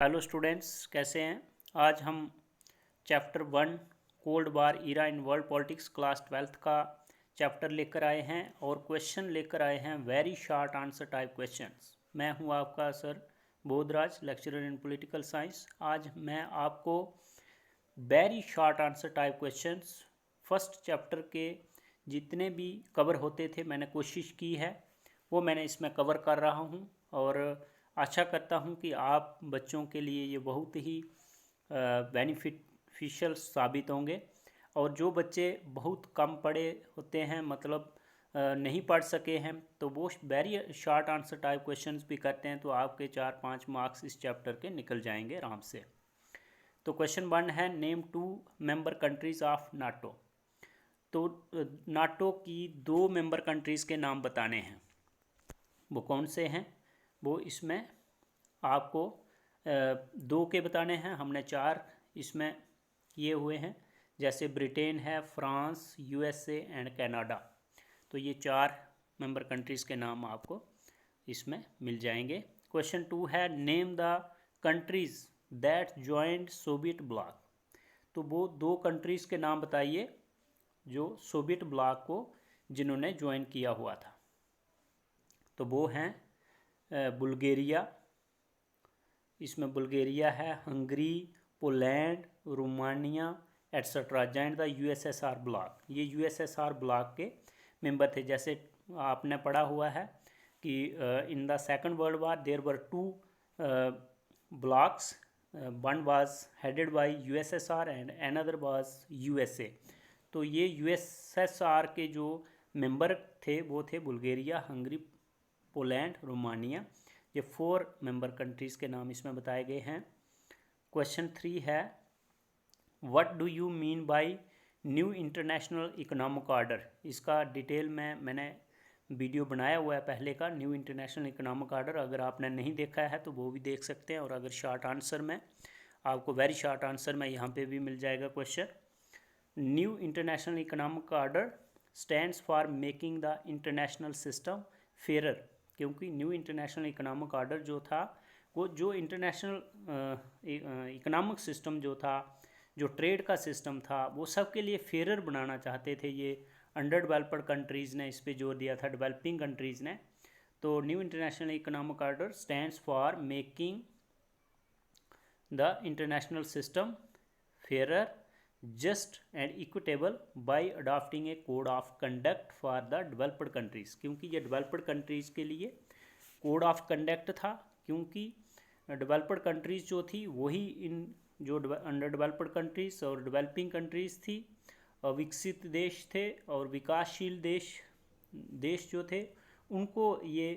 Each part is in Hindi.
हेलो स्टूडेंट्स, कैसे हैं। आज हम chapter 1 cold war era in world politics class 12th का चैप्टर लेकर आए हैं और क्वेश्चन लेकर आए हैं very short answer type questions. मैं हूं आपका sir Bodhraj, lecturer in political science. आज मैं आपको very short answer type questions first chapter के जितने भी कवर होते थे मैंने कोशिश की है वो मैंने इसमें कवर कर रहा हूं और आशा करता हूं कि आप बच्चों के लिए ये बहुत ही बेनिफिशियल साबित होंगे। और जो बच्चे बहुत कम पढ़े होते हैं, मतलब नहीं पढ़ सके हैं, तो वो very short answer type questions भी करते हैं, तो आपके 4-5 मार्क्स इस चैप्टर के निकल जाएंगे आराम से। तो क्वेश्चन 1 है, name 2 member countries of NATO. तो नाटो की 2 मेंबर कंट्रीज़ के नाम बताने हैं। वो कौन से हैं वो इसमें आपको 2 के बताने हैं। हमने 4 इसमें किए हुए हैं, जैसे ब्रिटेन है, फ्रांस, यूएसए एंड कनाडा। तो ये 4 मेंबर कंट्रीज़ के नाम आपको इसमें मिल जाएंगे। क्वेश्चन 2 है, name the countries that joint Soviet block. तो वो 2 कंट्रीज़ के नाम बताइए जो सोवियत ब्लॉक को जिन्होंने ज्वाइन किया हुआ था। तो वो हैं बुल्गारिया, इसमें बुल्गारिया है, Hungary, Poland, Romania etcetera joined the USSR bloc. ये यूएसएसआर ब्लॉक के मेंबर थे। जैसे आपने पढ़ा हुआ है कि in the second world war there were 2 blocs, one was headed by USSR and another was USA. तो ये यूएसएसआर के जो मेंबर थे वो थे बुल्गारिया, हंगरी, पोलैंड, रोमानिया। ये 4 मेंबर कंट्रीज़ के नाम इसमें बताए गए हैं। क्वेश्चन 3 है, what do you mean by new international economic order. इसका डिटेल में मैंने वीडियो बनाया हुआ है पहले का, न्यू इंटरनेशनल इकोनॉमिक ऑर्डर। अगर आपने नहीं देखा है तो वो भी देख सकते हैं। और अगर शॉर्ट आंसर में आपको वेरी शॉर्ट आंसर में यहाँ पे भी मिल जाएगा question. New international economic order stands for making the international system fairer. क्योंकि न्यू इंटरनेशनल इकोनॉमिक ऑर्डर जो था वो जो इंटरनेशनल इकोनॉमिक सिस्टम जो था, जो ट्रेड का सिस्टम था, वो सबके लिए फेयरर बनाना चाहते थे। ये अंडर डेवलप्ड कंट्रीज़ ने इस पे जोर दिया था, डेवलपिंग कंट्रीज़ ने। तो new international economic order stands for making the international system fairer, just and equitable bye adopting A code of conduct for the developed countries. क्योंकि ये डेवलप्ड कंट्रीज़ के लिए कोड ऑफ कंडक्ट था, क्योंकि डेवलप्ड कंट्रीज़ जो थी वही इन जो अंडर डेवलप्ड कंट्रीज़ और डेवलपिंग कंट्रीज़ थी, विकसित देश थे और विकासशील देश जो थे उनको ये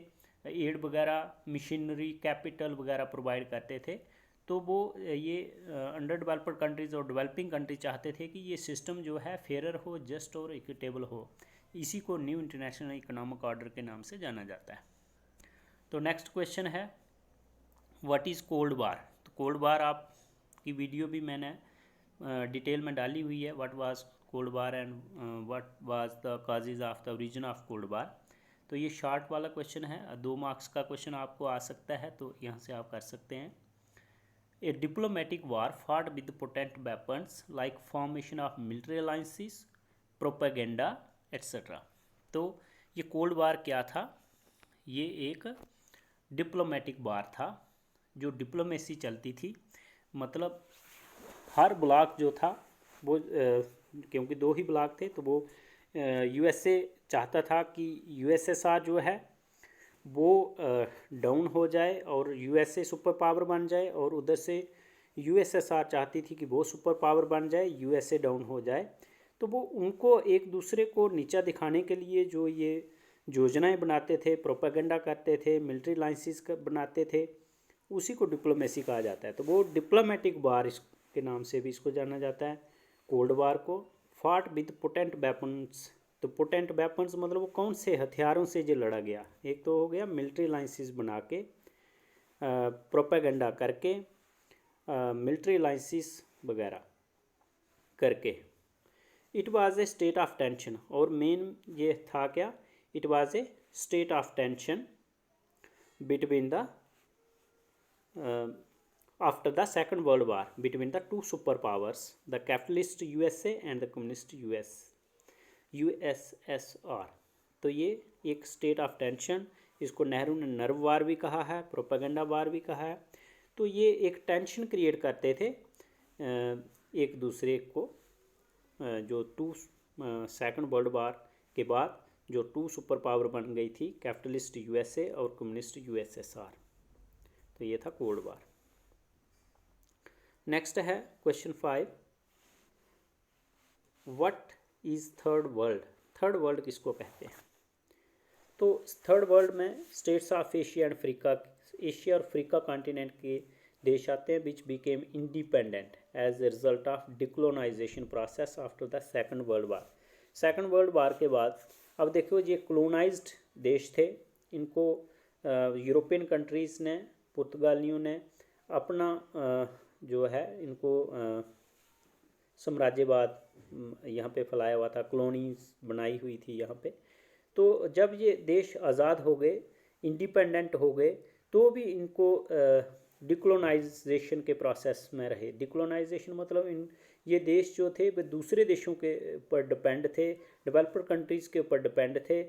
एड वगैरह, मशीनरी, कैपिटल वगैरह प्रोवाइड करते थे। तो वो ये अंडर डेवलप्ड कंट्रीज़ और डेवलपिंग कंट्री चाहते थे कि ये सिस्टम जो है फेयरर हो, जस्ट और इक्विटेबल हो। इसी को न्यू इंटरनेशनल इकोनॉमिक ऑर्डर के नाम से जाना जाता है। तो नेक्स्ट क्वेश्चन है, व्हाट इज़ कोल्ड वार। तो कोल्ड वार आपकी वीडियो भी मैंने डिटेल में डाली हुई है, what was cold war and what was the causes of the origin of cold वार। तो ये शॉर्ट वाला क्वेश्चन है, 2 मार्क्स का क्वेश्चन आपको आ सकता है, तो यहाँ से आप कर सकते हैं। A diplomatic war fought with potent weapons like formation of military alliances, propaganda, etc. तो ये कोल्ड वार क्या था? ये एक डिप्लोमेटिक वार था जो डिप्लोमेसी चलती थी। मतलब हर ब्लॉक जो था वो क्योंकि 2 ही ब्लॉक थे, तो वो यूएसए चाहता था कि यूएसएसआर जो है वो डाउन हो जाए और यूएसए सुपर पावर बन जाए, और उधर से यूएसएसआर चाहती थी कि वो सुपर पावर बन जाए, यूएसए डाउन हो जाए। तो वो उनको एक दूसरे को नीचा दिखाने के लिए जो ये योजनाएं बनाते थे, प्रोपेगेंडा करते थे, मिलिट्री अलायंसेस बनाते थे, उसी को डिप्लोमेसी कहा जाता है। तो वो डिप्लोमेटिक वार इसके नाम से भी इसको जाना जाता है, कोल्ड वार को। फाट विद पोटेंट वेपन्स। तो पोटेंट वेपन्स मतलब वो कौन से हथियारों से जो लड़ा गया। एक तो हो गया मिलिट्री अलायंसेस बना के, प्रोपेगेंडा करके, मिलिट्री अलायंसेस वगैरह करके। It was A state of tension, और मेन ये था क्या, it was A state of tension between the after the Second World War between the two superpowers, the capitalist USA and the communist USSR. तो ये एक स्टेट ऑफ टेंशन, इसको नेहरू ने नर्व वार भी कहा है, प्रोपेगेंडा वार भी कहा है। तो ये एक टेंशन क्रिएट करते थे एक दूसरे को, जो सेकंड वर्ल्ड वार के बाद जो टू सुपर पावर बन गई थी, कैपिटलिस्ट यूएसए और कम्युनिस्ट यूएसएसआर। तो ये था कोल्ड वार। नेक्स्ट है question 5, what is third world? Third world किसको कहते हैं? तो थर्ड वर्ल्ड में states of Asia and Africa, Asia और अफ्रीका कॉन्टिनेंट के देश आते हैं, which became independent as a result of decolonisation process after the second world war. Second world war के बाद अब देखो ये कोलोनाइज्ड देश थे, इनको यूरोपियन कंट्रीज़ ने, पुर्तगालियों ने अपना जो है इनको साम्राज्यवाद यहाँ पे फैलाया हुआ था, कॉलोनीज बनाई हुई थी यहाँ पे। तो जब ये देश आज़ाद हो गए, इंडिपेंडेंट हो गए, तो भी इनको डिकोलोनाइजेशन के प्रोसेस में रहे। डिकोलोनाइजेशन मतलब ये देश जो थे वे दूसरे देशों के ऊपर डिपेंड थे, डेवलप्ड कंट्रीज़ के ऊपर डिपेंड थे,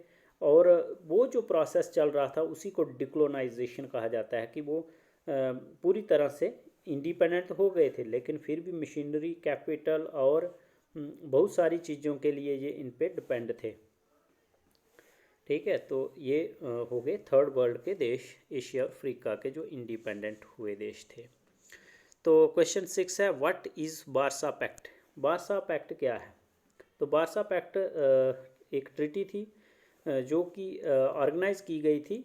और वो जो प्रोसेस चल रहा था उसी को डिकोलोनाइजेशन कहा जाता है कि वो पूरी तरह से इंडिपेंडेंट हो गए थे, लेकिन फिर भी मशीनरी, कैपिटल और बहुत सारी चीज़ों के लिए ये इन पे डिपेंड थे। ठीक है, तो ये हो गए थर्ड वर्ल्ड के देश, एशिया और अफ्रीका के जो इंडिपेंडेंट हुए देश थे। तो क्वेश्चन 6 है, what is Warsaw Pact? Warsaw Pact क्या है? तो वार्सा पैक्ट एक ट्रीटी थी जो कि ऑर्गेनाइज की गई थी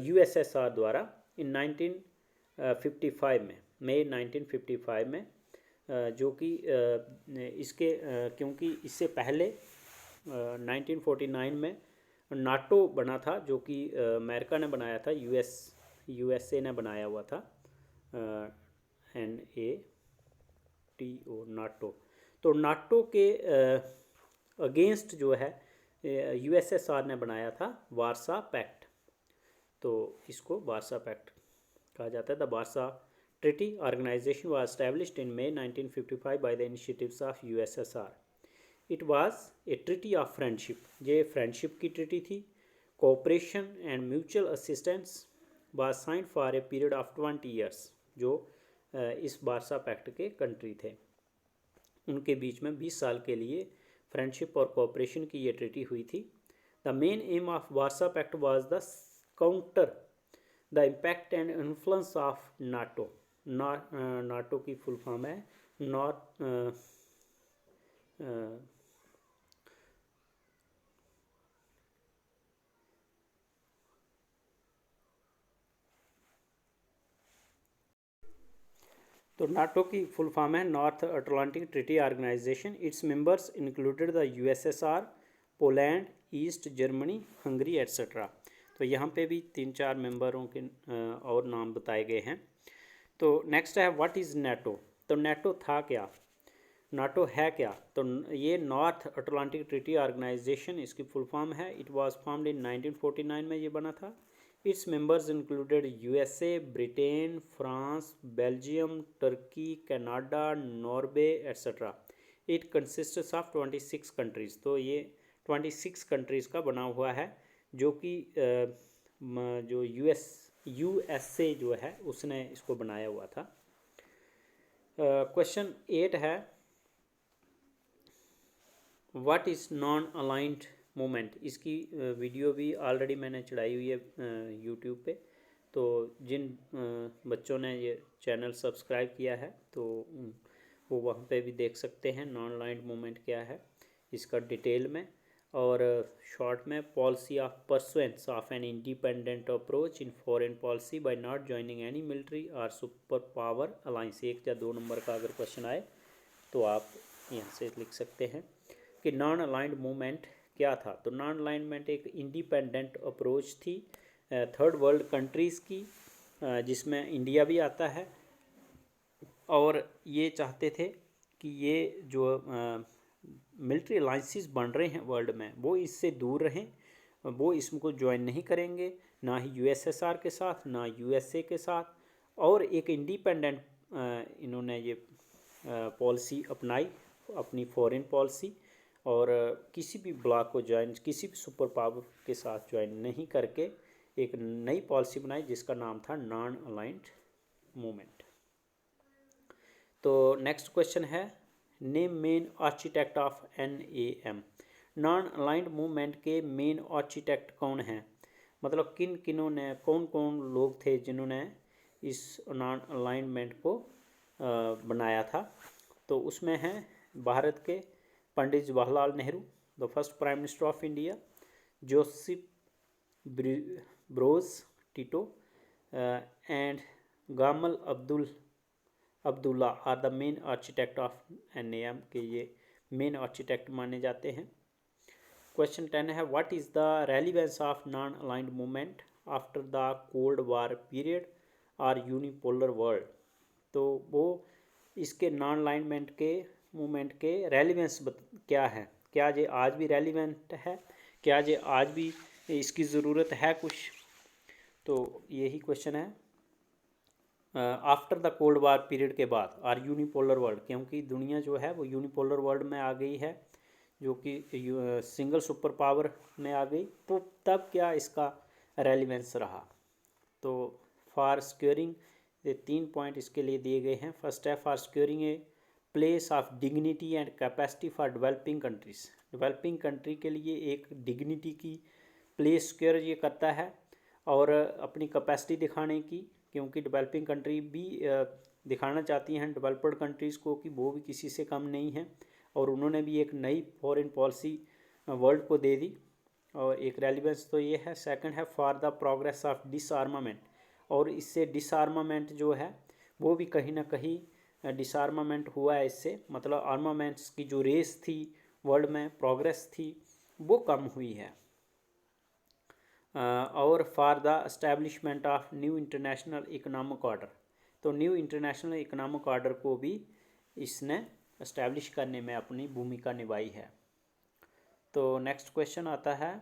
यूएसएसआर द्वारा इन 1955 में, मई 1955 में, जो कि इसके क्योंकि इससे पहले 1949 में नाटो बना था, जो कि अमेरिका ने बनाया था, यूएसए ने बनाया हुआ था, NATO, नाटो। तो नाटो के अगेंस्ट जो है यूएसएसआर ने बनाया था वार्सा पैक्ट, तो इसको वार्सा पैक्ट कहा जाता है। The Warsaw Treaty Organisation was established in May 1955 by the initiatives of USSR. It was a treaty of friendship, ये फ्रेंडशिप की ट्रीटी थी। Cooperation and mutual assistance was signed for a period of 20 years. जो इस वार्सा पैक्ट के कंट्री थे उनके बीच में 20 साल के लिए फ्रेंडशिप और कोऑपरेशन की ये ट्रीटी हुई थी। The main aim of Warsaw Pact was the counter the impact and influence of NATO. NATO की फुल फॉर्म है तो नाटो की फुल फॉर्म है North Atlantic Treaty Organisation. Its members included the USSR, Poland, East Germany, Hungary etcetera. तो यहाँ पे भी 3-4 मेंबरों के और नाम बताए गए हैं। तो नेक्स्ट है व्हाट इज़ नाटो? तो नाटो था क्या, नाटो है क्या? तो ये नॉर्थ अटलांटिक ट्रीटी ऑर्गेनाइजेशन इसकी फुल फॉर्म है। इट वाज फॉर्म्ड इन 1949 में ये बना था। It's members included USA, Britain, France, Belgium, Turkey, Canada, Norway etcetera. It consists of 26 countries. तो ये 26 कंट्रीज़ का बना हुआ है, जो कि जो यूएसए जो है उसने इसको बनाया हुआ था। क्वेश्चन 8 है, what is non aligned movement? इसकी वीडियो भी ऑलरेडी मैंने चढ़ाई हुई है यूट्यूब पे, तो जिन बच्चों ने ये चैनल सब्सक्राइब किया है तो वो वहाँ पे भी देख सकते हैं नॉन अलाइंड मूवमेंट क्या है इसका डिटेल में। और शॉर्ट में, policy of pursuance of an independent approach in foreign policy bye not joining any military और सुपर पावर अलाइंस। 1 या 2 नंबर का अगर क्वेश्चन आए तो आप यहाँ से लिख सकते हैं कि नॉन अलाइंड मूवमेंट क्या था। तो नॉन अलाइनमेंट एक इंडिपेंडेंट अप्रोच थी थर्ड वर्ल्ड कंट्रीज़ की, जिसमें इंडिया भी आता है, और ये चाहते थे कि ये जो मिलिट्री अलाइंसेस बन रहे हैं वर्ल्ड में वो इससे दूर रहें, वो इसको ज्वाइन नहीं करेंगे, ना ही यूएसएसआर के साथ, ना यूएसए के साथ, और एक इंडिपेंडेंट इन्होंने ये पॉलिसी अपनाई, अपनी फॉरेन पॉलिसी, और किसी भी ब्लॉक को ज्वाइन, किसी भी सुपर पावर के साथ ज्वाइन नहीं करके एक नई पॉलिसी बनाई जिसका नाम था नॉन अलाइंड मूवमेंट। तो नेक्स्ट क्वेश्चन है, name main architect of NAM। Non aligned movement के मेन आर्किटेक्ट कौन हैं, मतलब किन किनों ने, कौन कौन लोग थे जिन्होंने इस नॉन अलाइनमेंट को बनाया था। तो उसमें हैं भारत के Pandit Jawaharlal Nehru, the first prime minister of India, Joseph Broz Tito and Gamal Abdullah are the main architect of NAM के ये मेन आर्किटेक्ट माने जाते हैं। क्वेश्चन 10 है, what is the relevance of non aligned movement after the cold war period और यूनिपोलर वर्ल्ड। तो वो इसके नॉन अलाइनमेंट के मूवमेंट के रेलिवेंस क्या है, क्या ये आज भी रेलिवेंट है, क्या ये आज भी इसकी ज़रूरत है कुछ। तो यही क्वेश्चन है, after the cold war period के बाद और यूनिपोलर वर्ल्ड, क्योंकि दुनिया जो है वो यूनिपोलर वर्ल्ड में आ गई है, जो कि सिंगल सुपर पावर में आ गई, तो तब क्या इसका रेलिवेंस रहा। तो फॉर सिक्योरिंग, ये 3 पॉइंट इसके लिए दिए गए हैं। फर्स्ट है, for securing a place of dignity and capacity for developing countries. Developing country के लिए एक डिग्निटी की प्लेस सिक्योर ये करता है, और अपनी कैपेसिटी दिखाने की, क्योंकि डेवलपिंग कंट्री भी दिखाना चाहती हैं डेवलप्ड कंट्रीज़ को कि वो भी किसी से कम नहीं है, और उन्होंने भी एक नई फॉरेन पॉलिसी वर्ल्ड को दे दी, और एक रेलिवेंस तो ये है। सेकंड है, फॉर द प्रोग्रेस ऑफ डिसआर्मामेंट, और इससे डिसआर्मामेंट जो है वो भी कहीं ना कहीं डिसआर्मामेंट हुआ है इससे, मतलब आर्मामेंट्स की जो रेस थी वर्ल्ड में, प्रोग्रेस थी, वो कम हुई है। और for the establishment of new international economic order, तो न्यू इंटरनेशनल इकोनॉमिक ऑर्डर को भी इसने एस्टैब्लिश करने में अपनी भूमिका निभाई है। तो नेक्स्ट क्वेश्चन आता है,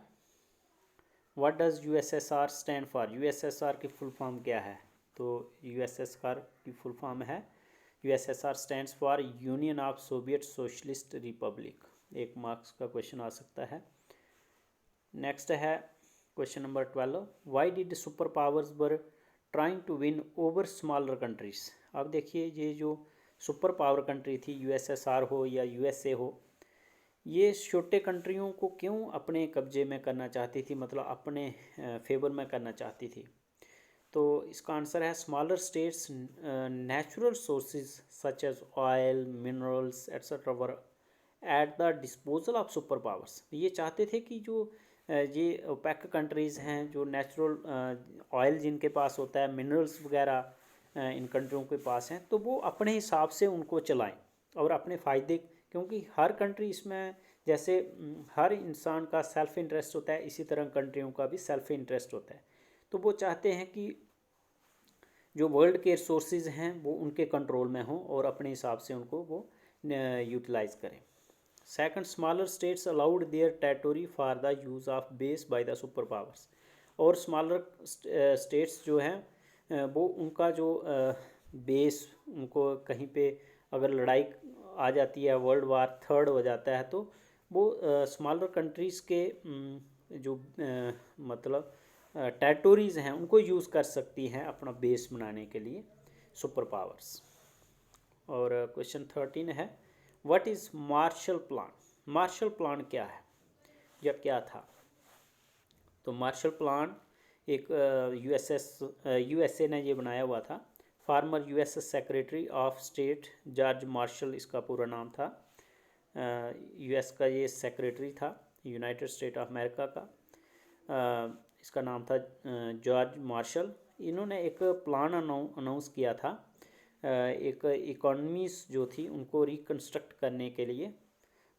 what does USSR stand for. USSR की फुल फॉर्म क्या है। तो USSR की फुल फॉर्म है, USSR stands for Union of Soviet Socialist Republic. 1 marks का क्वेश्चन आ सकता है। नेक्स्ट है question number 12, why did superpowers were trying to win over smaller countries. अब देखिए, ये जो सुपर पावर कंट्री थी, USSR हो या USA हो, ये छोटे कंट्रियों को क्यों अपने कब्जे में करना चाहती थी, मतलब अपने फेवर में करना चाहती थी। तो इसका आंसर है, smaller states natural sources such as oil, minerals etcetera were at the disposal of superpowers. ये चाहते थे कि जो ये ओपेक कंट्रीज़ हैं, जो नेचुरल ऑयल जिनके पास होता है, मिनरल्स वगैरह इन कंट्रियों के पास हैं, तो वो अपने हिसाब से उनको चलाएं और अपने फ़ायदे, क्योंकि हर कंट्री इसमें, जैसे हर इंसान का सेल्फ इंटरेस्ट होता है, इसी तरह कंट्रियों का भी सेल्फ इंटरेस्ट होता है। तो वो चाहते हैं कि जो वर्ल्ड के रिसोर्सेज हैं वो उनके कंट्रोल में हों और अपने हिसाब से उनको वो यूटिलाइज करें। Second, smaller states allowed their territory for the use of base by the super powers. और स्मॉलर स्टेट्स जो हैं वो उनका जो बेस, उनको कहीं पे अगर लड़ाई आ जाती है, वर्ल्ड वार थर्ड हो जाता है, तो वो स्मॉलर कंट्रीज़ के जो मतलब टेरिटोरीज़ हैं उनको यूज़ कर सकती हैं अपना बेस बनाने के लिए सुपर पावर्स। और क्वेश्चन 13 है, what is Marshall plan. Marshall plan क्या है या क्या था। तो मार्शल प्लान एक USA ने ये बनाया हुआ था। Former US secretary of state George Marshall इसका पूरा नाम था। US का ये सेक्रेटरी था, यूनाइटेड स्टेट ऑफ अमेरिका का। इसका नाम था जॉर्ज मार्शल। इन्होंने एक प्लान अनाउंस किया था, एक इकोनॉमीज जो थी उनको रिकन्स्ट्रक्ट करने के लिए।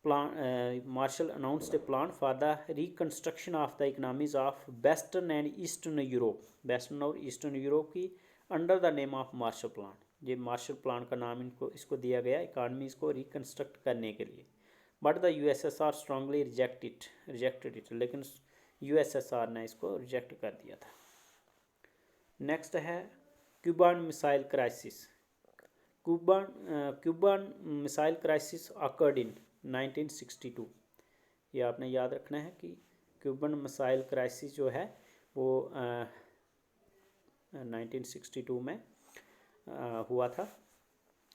Plan Marshall announced a plan for the reconstruction of the economies of western and eastern Europe, western और ईस्टर्न यूरोप की, under the name of Marshall Plan. ये मार्शल प्लान का नाम इसको दिया गया इकॉनमीज़ को रिकन्स्ट्रक्ट करने के लिए। But the USSR strongly rejected it, लेकिन USSR ने इसको रिजेक्ट कर दिया था। नेक्स्ट है Cuban missile crisis. Cuban missile crisis occurred in 1962। ये आपने याद रखना है कि क्यूबन मिसाइल क्राइसिस जो है वो 1962 में हुआ था।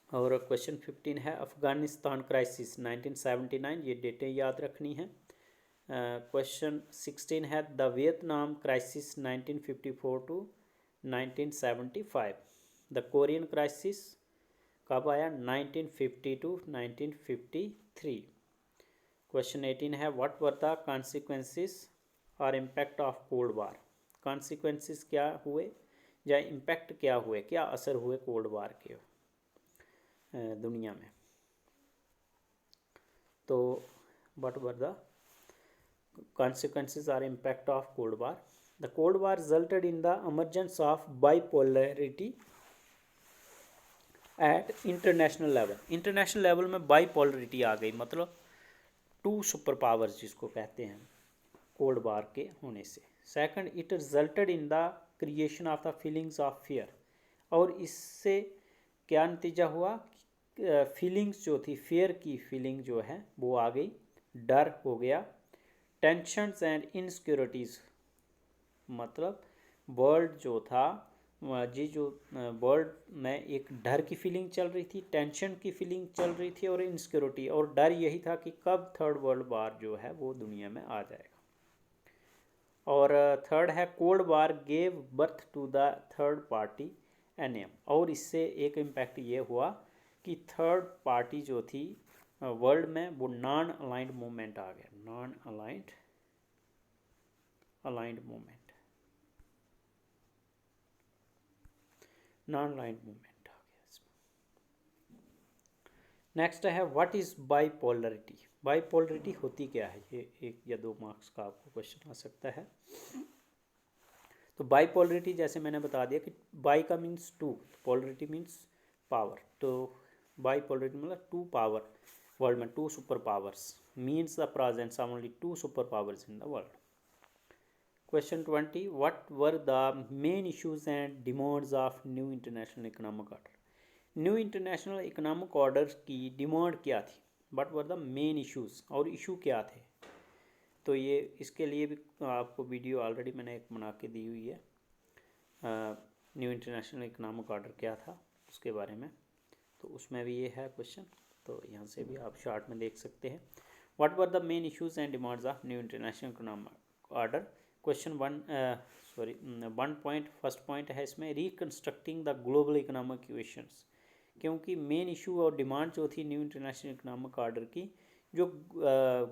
और क्वेश्चन 15 है अफ़गानिस्तान क्राइसिस 1979। ये डेटें याद रखनी है। क्वेश्चन 16 है the Vietnam crisis 1954 to 1975। The Korean crisis कब आया? 1950 टू 1953। क्वेश्चन 18 है व्हाट वर द कॉन्सिक्वेंसेस और impact of cold war. Consequences क्या हुए या इम्पैक्ट क्या हुए, क्या असर हुए कोल्ड वार के दुनिया में। तो what were the consequences or impact of Cold War? The Cold War resulted in the emergence of bipolarity at international level. International level में बाईपोलरिटी आ गई, मतलब टू सुपर पावर्स जिसको कहते हैं कोल्ड वार के होने से। Second, it resulted in the creation of the feelings of fear. और इससे क्या नतीजा हुआ? फीलिंग्स जो थी, फियर की फीलिंग जो है वो आ गई, डर हो गया। टेंशन्स एंड इनसिक्योरिटीज़, मतलब वर्ल्ड जो था जो वर्ल्ड में एक डर की फीलिंग चल रही थी, टेंशन की फीलिंग चल रही थी और इनसिक्योरिटी, और डर यही था कि कब थर्ड वर्ल्ड वार जो है वो दुनिया में आ जाएगा। और थर्ड है cold war gave birth to the third party NAM. और इससे एक इम्पैक्ट ये हुआ कि थर्ड पार्टी जो थी वर्ल्ड में वो नॉन अलाइंड मूवमेंट आ गया। Non aligned movement, non aligned movement आ गया इसमें। नेक्स्ट है व्हाट इज बाईपोलरिटी। बाईपोलरिटी होती क्या है? ये 1 या 2 मार्क्स का आपको क्वेश्चन आ सकता है। तो बाईपोलरिटी जैसे मैंने बता दिया कि बाई का means two, polarity means power. तो बाईपोलरिटी मतलब टू पावर वर्ल्ड में, two superpowers means the presence of only two superpowers in the world. Question 20 what were the main issues and demands of new international economic order. New international economic order की डिमांड क्या थी? What were the main issues, और इशू क्या थे? तो ये इसके लिए भी आपको वीडियो ऑलरेडी मैंने एक बना के दी हुई है, न्यू इंटरनेशनल इकोनॉमिक ऑर्डर क्या था उसके बारे में। तो उसमें भी ये है क्वेश्चन, तो यहाँ से भी आप शॉर्ट में देख सकते हैं। What were the main issues and demands of new international economic order. Question 1 point, first point है इसमें reconstructing the global economic equations. क्योंकि मेन इशू और डिमांड जो थी न्यू इंटरनेशनल इकोनॉमिक ऑर्डर की, जो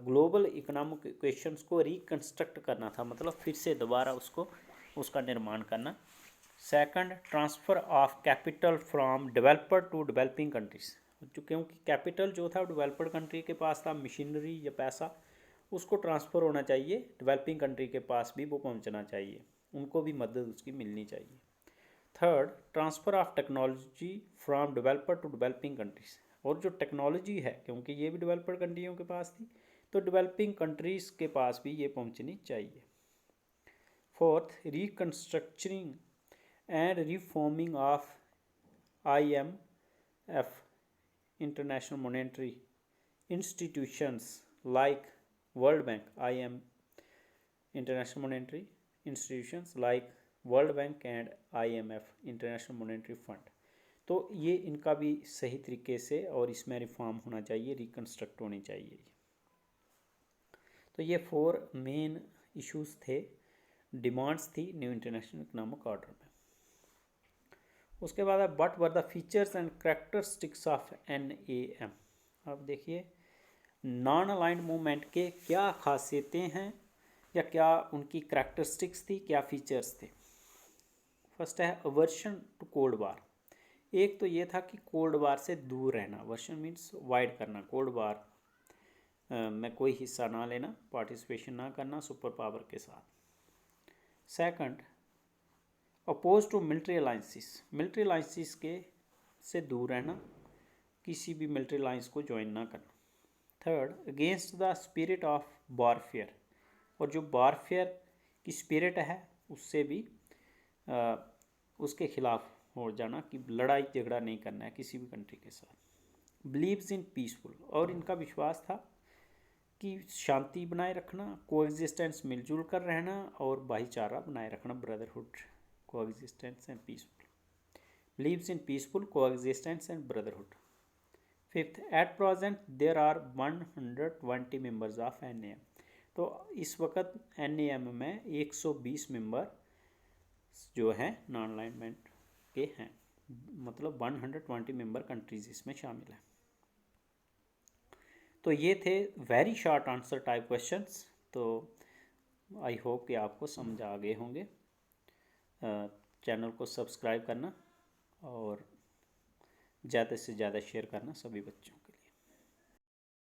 ग्लोबल इकोनॉमिक इक्वेशंस को रिकन्स्ट्रक्ट करना था, मतलब फिर से दोबारा उसका निर्माण करना। Second, transfer of capital from developer to developing countries. क्योंकि कैपिटल जो था डेवलपर कंट्री के पास था, मशीनरी या पैसा, उसको ट्रांसफ़र होना चाहिए, डेवलपिंग कंट्री के पास भी वो पहुंचना चाहिए, उनको भी मदद उसकी मिलनी चाहिए। Third, transfer of technology from developer to developing countries. और जो टेक्नोलॉजी है, क्योंकि ये भी डेवलपर कंट्रियों के पास थी, तो डेवलपिंग कंट्रीज़ के पास भी ये पहुंचनी चाहिए। Fourth, reconstructuring and reforming of IMF, international monetary institutions like World Bank, international monetary institutions like World Bank and IMF, international Monetary Fund. तो ये इनका भी सही तरीके से और इसमें रिफॉर्म होना चाहिए, रिकन्स्ट्रक्ट होनी चाहिए। तो ये 4 मेन इश्यूज थे, डिमांड्स थी न्यू इंटरनेशनल इकोनॉमिक ऑर्डर में। उसके बाद है what were the features and characteristics of NAM। अब देखिए नॉन अलाइंड मूवमेंट के क्या खासियतें हैं या क्या उनकी करैक्टरिस्टिक्स थी, क्या फीचर्स थे। फर्स्ट है अवर्शन टू कोल्ड वार। एक तो ये था कि कोल्ड वार से दूर रहना, अवर्शन मीन्स अवॉइड करना, कोल्ड वार में कोई हिस्सा ना लेना, पार्टिसिपेशन ना करना सुपर पावर के साथ। Second, oppose to military alliances, military alliances के से दूर रहना, किसी भी मिलिट्री अलाइंस को ज्वाइन ना करना। Third, against the spirit of warfare, और जो वॉरफेयर की स्पिरिट है उससे भी उसके खिलाफ हो जाना कि लड़ाई झगड़ा नहीं करना है किसी भी कंट्री के साथ। बिलीव्स इन पीसफुल, और इनका विश्वास था कि शांति बनाए रखना, कोएग्जिस्टेंस मिलजुल कर रहना और भाईचारा बनाए रखना, brotherhood, coexistence and peaceful. Believes in peaceful coexistence and brotherhood. Fifth, at present there are 120 members of NAM। तो इस वक्त NAM में 120 मेंबर जो हैं नॉन अलाइनमेंट के हैं, मतलब 120 मेंबर कंट्रीज इसमें शामिल हैं। तो ये थे very short answer type questions. तो आई होप कि आपको समझ आ गए होंगे। चैनल को सब्सक्राइब करना और ज़्यादा से ज़्यादा शेयर करना सभी बच्चों।